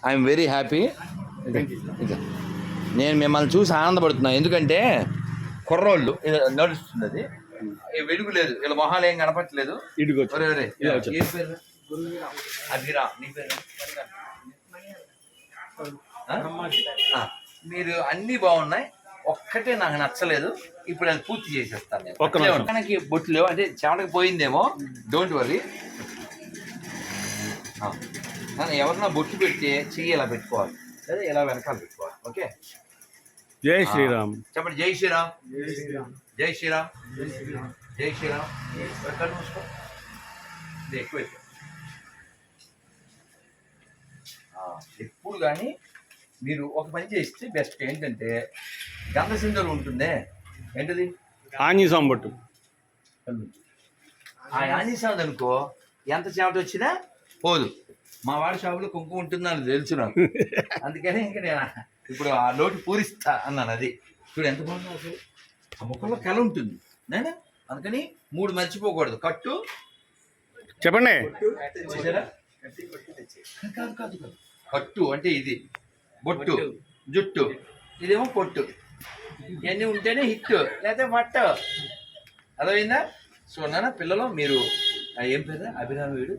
I'm very happy. నేను మిమ్మల్ని చూసి ఆనందపడుతున్నా, ఎందుకంటే కుర్రోళ్ళు నడుస్తుంది అది వెలుగు లేదు, వీళ్ళ మొహాలు ఏం కనపట్లేదు. మీరు అన్ని బాగున్నాయి, ఒక్కటే నాకు నచ్చలేదు. ఇప్పుడు అది పూర్తి చేసేస్తాను నేను. మనకి బొట్లు లేవు అంటే చెమటకి పోయిందేమో, డోంట్ వర్రీ. ఎవరన్నా బొట్టు పెట్టి చెయ్యి ఇలా పెట్టుకోవాలి, లేదా ఇలా వెనకాల పెట్టుకోవాలి. ఓకే, జై శ్రీరామ్ చెప్పండి. జై శ్రీరామ్, జై శ్రీరామ్, జై శ్రీరామ్. ఎక్కడ చూసుకో, ఎక్కువ ఎప్పుడు కానీ మీరు ఒక పని చేస్తే బెస్ట్. ఏంటంటే గంధసింధులు ఉంటుందే, ఏంటది? ఆంజనేయ బొట్టు. ఆ ఆంజనేయ అనుకో, ఎంత చెమట వచ్చినా పోదు. మా వాడి షాపులో కుంకుమ ఉంటుందని తెలుసు నాకు, అందుకని ఇంకా నేను ఇప్పుడు ఆ లోటు పూరిస్తా అన్నాను. అది చూడు ఎంత బాగుందో అసలు, ఆ ముఖంలో కళ ఉంటుంది నేనా, అందుకని 3 మర్చిపోకూడదు. కట్టు చెప్పండి. కాదు కాదు కాదు, కట్టు అంటే ఇది బొట్టు, జుట్టు, ఇదేమో పొట్టు. ఇవన్నీ ఉంటేనే హిట్, లేకపోతే పట్టు. అర్థమైందా? సో నాన్న పిల్లలు, మీరు ఏం పేరు? అభిరామయుడు